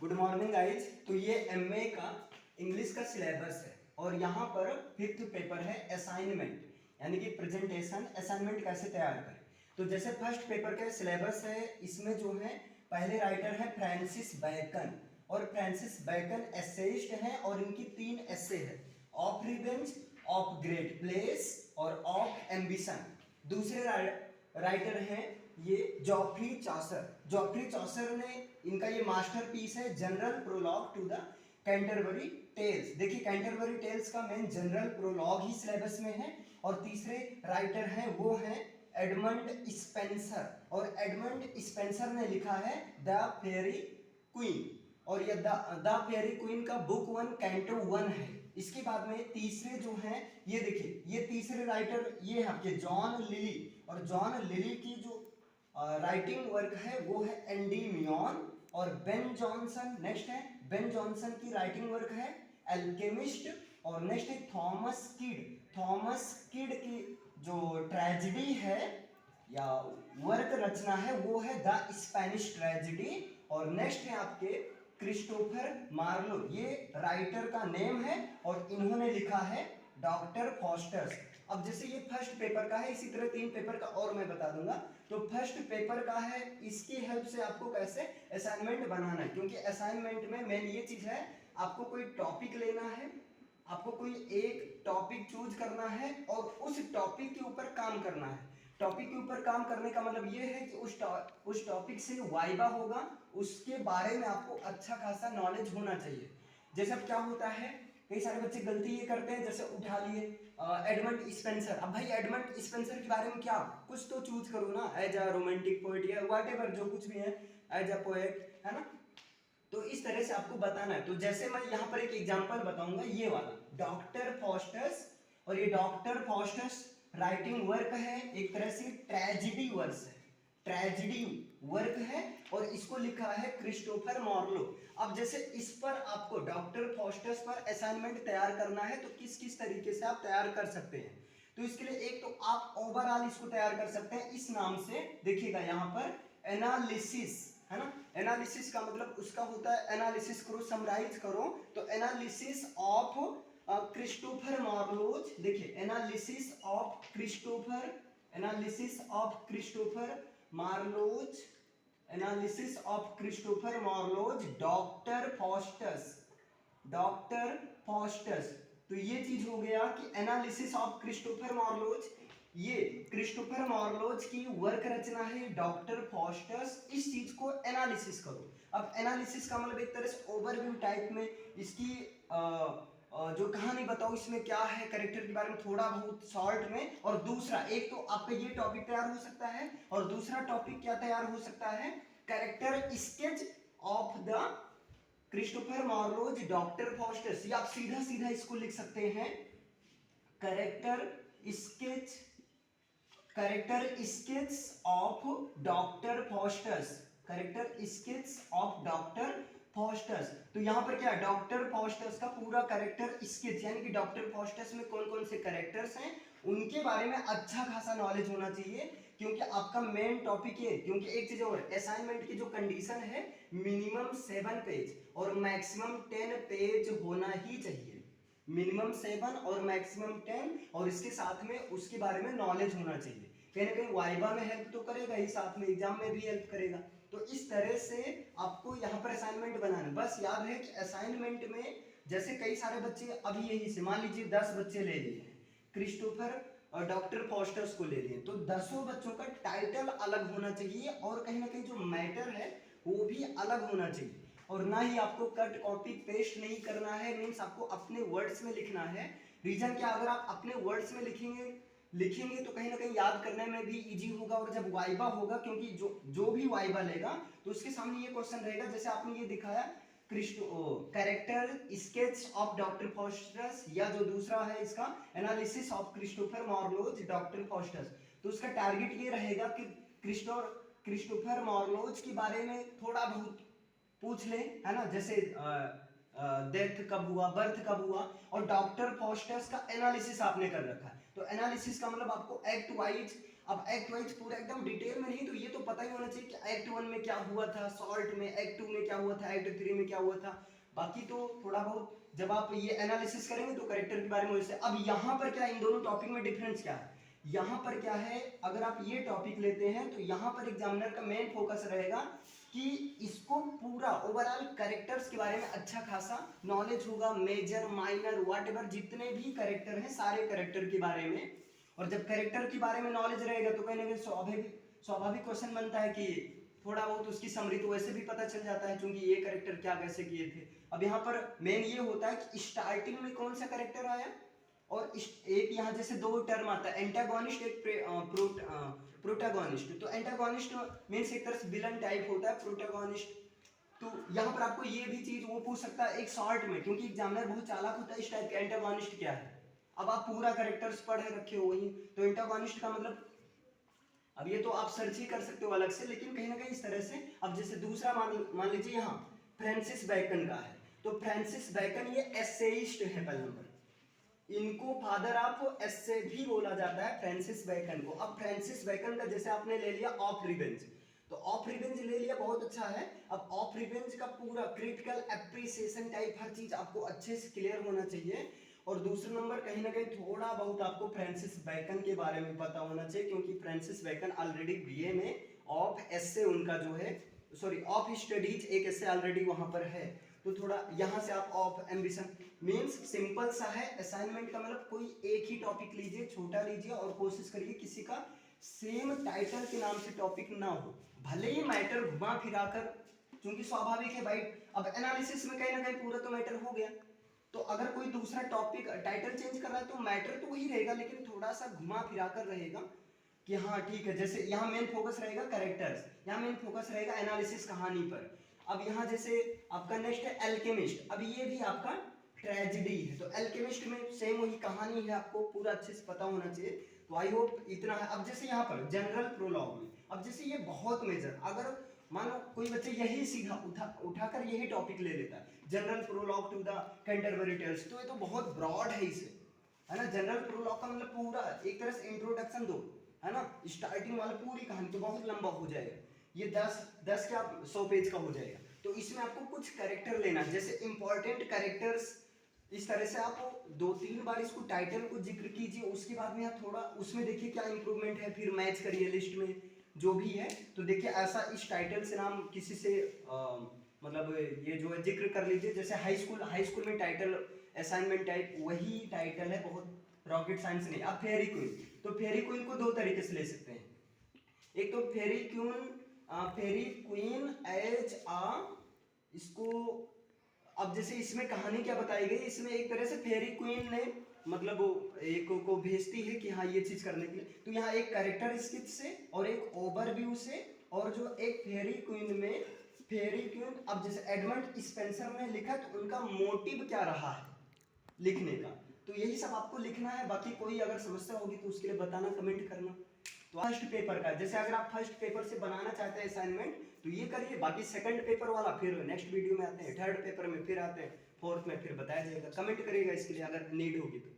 Good morning guys. तो ये MA का इंग्लिश का सिलेबस है और यहाँ पर फिफ्थ पेपर है असाइनमेंट, यानी कि प्रेजेंटेशन असाइनमेंट कैसे तैयार करें। तो जैसे फर्स्ट पेपर का सिलेबस है, इसमें जो है पहले राइटर है फ्रांसिस बैकन, और फ्रांसिस बैकन एसेइस्ट हैं और इनकी 3 एसे है, of revenge, of great place और ऑफ एम्बिशन। दूसरे राइटर हैं ये जॉफ्री चॉसर। जॉफ्री चॉसर ने इनका ये मास्टरपीस है general prologue to the Canterbury Tales. देखिए कैंटरबरी टेल्स का मेन जनरल प्रोलॉग ही सिलेबस में है। और तीसरे राइटर हैं वो हैं एडमंड स्पेंसर, और एडमंड स्पेंसर ने लिखा है द फेरी क्वीन, और ये द फेरी क्वीन का बुक 1 कैंटो 1 है। इसके बाद में तीसरे जो हैं ये देखिए, ये तीसरे राइटर ये है आपके जॉन लिली, और जॉन लिली की जो राइटिंग वर्क है वो है एंडीमियन। और बेन जॉनसन नेक्स्ट है, बेन जॉनसन की राइटिंग वर्क है एल्केमिस्ट। और नेक्स्ट है थॉमस किड। थॉमस किड की जो ट्रेजेडी है या वर्क रचना है वो है द स्पेनिश ट्रेजेडी। और नेक्स्ट है आपके क्रिस्टोफर मार्लो, ये राइटर का नेम है और इन्होंने लिखा है डॉक्टर फॉस्टर्स। अब जैसे ये फर्स्ट पेपर का है, इसी तरह 3 पेपर का और मैं बता दूंगा। तो फर्स्ट पेपर का है, इसकी हेल्प से आपको कैसे असाइनमेंट बनाना है, क्योंकि असाइनमेंट में मेन ये चीज है, आपको कोई टॉपिक लेना है, आपको कोई एक टॉपिक चूज करना है और उस टॉपिक के ऊपर काम करना है। टॉपिक के ऊपर काम करने का मतलब ये है कि उस टॉपिक से वाइवा होगा, उसके बारे में आपको अच्छा खासा नॉलेज होना चाहिए। जैसे अब क्या होता है, कई सारे बच्चे गलती ये करते हैं, जैसे उठा लिए एडमंड स्पेंसर। अब भाई एडमंड स्पेंसर के बारे में क्या, कुछ तो चूज करो ना, एज अ रोमांटिक पोएट या व्हाटएवर जो कुछ भी है, एज अ पोएट, है ना। तो इस तरह से आपको बताना है। तो जैसे मैं यहाँ पर एक एग्जांपल बताऊंगा, ये वाला डॉक्टर फॉस्टर्स, और ये डॉक्टर फॉस्टर्स राइटिंग वर्क है एक तरह से ट्रेजिडी वर्क है, ट्रेजिडी वर्क है, और इसको लिखा है क्रिस्टोफर मार्लो। अब जैसे इस पर आपको डॉक्टर फॉस्टर्स पर असाइनमेंट तैयार करना है, तो किस किस तरीके से आप तैयार कर सकते हैं। तो इसके लिए एक तो आप ओवरऑल इसको तैयार कर सकते हैं इस नाम से, देखिएगा यहाँ पर एनालिसिस, है ना। एनालिसिस का मतलब उसका होता है, एनालिसिस करो, समराइज करो, तो एनालिसिस ऑफ क्रिस्टोफर मार्लोज। देखिए analysis of Christopher, analysis of Christopher Marlowe's, analysis of Christopher Marlowe's doctor Faustus, doctor Faustus. तो ये चीज हो गया कि एनालिसिस ऑफ क्रिस्टोफर मार्लोज, ये क्रिस्टोफर मार्लोज की वर्क रचना है डॉक्टर फॉस्टस, इस चीज को एनालिसिस करो। अब एनालिसिस का मतलब एक तरह से ओवरव्यू टाइप में इसकी जो कहानी बताओ, इसमें क्या है, कैरेक्टर के बारे में थोड़ा बहुत शॉर्ट में। और दूसरा एक तो आपका ये टॉपिक तैयार हो सकता है, और दूसरा टॉपिक क्या तैयार हो सकता है, character sketch of the Christopher Marlowe's doctor fosters. ये आप सीधा सीधा इसको लिख सकते हैं, character sketch, character sketch of doctor fosters, character sketch of doctor fosters. तो यहां पर क्या है, डॉक्टर फॉस्टर्स का पूरा कैरेक्टर स्केच, यानी कि डॉक्टर फॉस्टर्स में कौन कौन से कैरेक्टर्स हैं उनके बारे में अच्छा खासा नॉलेज होना चाहिए, क्योंकि आपका मेन टॉपिक है। क्योंकि एक चीज और, असाइनमेंट की जो कंडीशन है मिनिमम 7 पेज और मैक्सिमम 10 पेज होना ही चाहिए, मिनिमम 7 और मैक्सिमम 10, और इसके साथ में उसके बारे में नॉलेज होना चाहिए। कहीं ना कहीं वाइवा में हेल्प तो करेगा ही, साथ में एग्जाम में भी हेल्प करेगा। तो इस तरह से आपको यहाँ पर असाइनमेंट बनाना, बस याद है कि असाइनमेंट में जैसे कई सारे बच्चे अभी यही से मान लीजिए 10 बच्चे ले लिए क्रिस्टोफर और डॉक्टर फॉस्टर्स को ले लिए, तो 10 बच्चों का टाइटल अलग होना चाहिए और कहीं ना कहीं जो मैटर है वो भी अलग होना चाहिए। और ना ही आपको कट कॉपी पेस्ट नहीं करना है, मीन्स आपको अपने वर्ड्स में लिखना है। रीजन क्या, अगर आप अपने वर्ड्स में लिखेंगे तो कहीं ना कहीं याद करने में भी इजी होगा, और जब वाइवा होगा, क्योंकि जो भी वाइवा लेगा तो उसके सामने ये क्वेश्चन रहेगा, जैसे आपने ये दिखाया character sketch of doctor fosters, या जो दूसरा है इसका analysis of Christopher Marlowe's doctor fosters. तो उसका टारगेट ये रहेगा कि क्रिस्टोफर मार्लोज के बारे में थोड़ा बहुत पूछ ले, है ना, जैसे डेथ कब हुआ, बर्थ कब हुआ, और डॉक्टर फॉस्टर्स का एनालिसिस आपने कर रखा है। तो एनालिसिस का मतलब आपको एक्ट वाइज अब एक्ट वाइज पूरा एकदम डिटेल में नहीं, तो ये तो पता ही होना चाहिए कि एक्ट 1 में क्या हुआ था, सॉल्ट में, एक्ट 2 में क्या हुआ था, एक्ट 3 में क्या हुआ था। बाकी तो थोड़ा बहुत जब आप ये एनालिसिस करेंगे तो कैरेक्टर के बारे में वैसे। अब यहाँ पर क्या, इन दोनों टॉपिक में डिफरेंस क्या है, यहाँ पर क्या है, अगर आप ये टॉपिक लेते हैं तो यहाँ पर एग्जामिनर का मेन फोकस रहेगा कि इसको पूरा ओवरऑल कैरेक्टर्स के बारे में अच्छा खासा नॉलेज होगा, मेजर माइनर व्हाटएवर जितने भी कैरेक्टर हैं सारे कैरेक्टर के बारे में। और जब कैरेक्टर के बारे में नॉलेज रहेगा तो कहीं ना कहीं स्वाभाविक क्वेश्चन बनता है कि थोड़ा बहुत उसकी समरी तो वैसे भी पता चल जाता है, क्योंकि ये कैरेक्टर क्या कैसे किए थे। अब यहाँ पर मेन ये होता है कि स्टार्टिंग में कौन सा कैरेक्टर आया, और एक यहाँ जैसे दो टर्म आता है, एंटागोनिस्ट एक प्रोटैगोनिस्ट। तो एंटागोनिस्ट मीन्स एक तरह से विलन टाइप होता है, प्रोटैगोनिस्ट। तो यहाँ पर आपको ये भी चीज वो पूछ सकता है एक शॉर्ट में, क्योंकि एग्जामिनर बहुत चालाक होता है इस टाइप के, एंटागोनिस्ट क्या है। अब आप पूरा कैरेक्टर्स पढ़े रखे हो वही, तो एंटागोनिस्ट का मतलब, अब ये तो आप सर्च ही कर सकते हो अलग से, लेकिन कहीं ना कहीं इस तरह से। अब जैसे दूसरा मान लीजिए यहाँ फ्रांसिस बैकन का है, तो फ्रांसिस बैकन ये एसेइस्ट है पहले नंबर, इनको फादर ऑफ एसे भी बोला जाता है फ्रांसिस बैकन को। अब फ्रांसिस बैकन का जैसे आपने ले लिया ऑफ रिवेंज, तो ऑफ रिवेंज ले लिया, बहुत अच्छा है। अब ऑफ रिवेंज का पूरा क्रिटिकल एप्रिसिएशन टाइप हर चीज आपको अच्छे से क्लियर होना चाहिए। और दूसरा नंबर कहीं ना कहीं थोड़ा बहुत आपको फ्रांसिस बैकन के बारे में पता होना चाहिए, क्योंकि फ्रांसिस बैकन ऑलरेडी बीए में ऑफ एसे उनका जो है, सॉरी ऑफ स्टडीज एक एसे ऑलरेडी वहां पर है। तो थोड़ा यहाँ से आप ऑफ एम्बिशन मीन्स सिंपल सा है असाइनमेंट का, मतलब कोई एक ही टॉपिक लीजिए, छोटा लीजिए, और कोशिश करिए किसी का सेम टाइटल के नाम से टॉपिक ना हो, भले ही मैटर घुमा फिरा कर, क्योंकि स्वाभाविक है भाई। अब एनालिसिस में कहीं ना कहीं पूरा तो मैटर हो गया, तो अगर कोई दूसरा टॉपिक टाइटल चेंज कर रहा है तो मैटर तो वही रहेगा, लेकिन थोड़ा सा घुमा फिरा कर रहेगा कि हाँ ठीक है। जैसे यहाँ मेन फोकस रहेगा कैरेक्टर्स, यहाँ मेन फोकस रहेगा एनालिसिस कहानी पर। अब यहाँ जैसे आपका नेक्स्ट है एल्केमिस्ट, अब ये भी आपका ट्रेजेडी है, तो एल्केमिस्ट में सेम वही कहानी है, आपको पूरा अच्छे से पता होना चाहिए। तो आई होप इतना है। अब जैसे यहाँ पर जनरल प्रोलॉग में, अब जैसे ये बहुत मेजर, अगर मानो कोई बच्चा यही सीधा उठाकर यही टॉपिक ले लेता है, general prologue to the Canterbury Tales, तो ये तो बहुत ब्रॉड है इसे, है ना। जनरल प्रोलॉग का मतलब पूरा एक तरह से इंट्रोडक्शन दो, है ना, स्टार्टिंग वाला पूरी कहानी, तो बहुत लंबा हो जाएगा ये, 10 क्या 100 पेज का हो जाएगा। तो इसमें आपको कुछ कैरेक्टर लेना, जैसे इंपॉर्टेंट कैरेक्टर्स, इस तरह से आप 2-3 बार इसको टाइटल को जिक्र कीजिए, उसके बाद में आप थोड़ा उसमें देखिए क्या इंप्रूवमेंट है, फिर मैच करिए लिस्ट में जो भी है। तो देखिए ऐसा इस टाइटल से नाम किसी से मतलब ये जो है जिक्र कर लीजिए, जैसे हाई स्कूल में टाइटल असाइनमेंट टाइप वही टाइटल है, बहुत रॉकेट साइंस नहीं। अब फेरी क्वीन, तो फेरी क्वीन को 2 तरीके से ले सकते हैं, एक तो फेरी क्वीन एज इसको, अब जैसे इसमें कहानी क्या बताई गई, इसमें एक तरह से फेरी क्वीन ने मतलब एक को भेजती है कि हाँ ये चीज करने के लिए, तो यहाँ एक कैरेक्टर स्केच से और एक ओवरव्यू से, और जो एक फेरी क्वीन में फेरी क्वीन, अब जैसे एडमंड स्पेंसर ने लिखा तो उनका मोटिव क्या रहा है लिखने का, तो यही सब आपको लिखना है। बाकी कोई अगर समस्या होगी तो उसके लिए बताना, कमेंट करना। तो फर्स्ट पेपर का जैसे अगर आप फर्स्ट पेपर से बनाना चाहते हैं असाइनमेंट तो ये करिए, बाकी सेकंड पेपर वाला फिर नेक्स्ट वीडियो में आते हैं, थर्ड पेपर में फिर आते हैं, फोर्थ में फिर बताया जाएगा। कमेंट करिएगा इसके लिए अगर नीड होगी तो।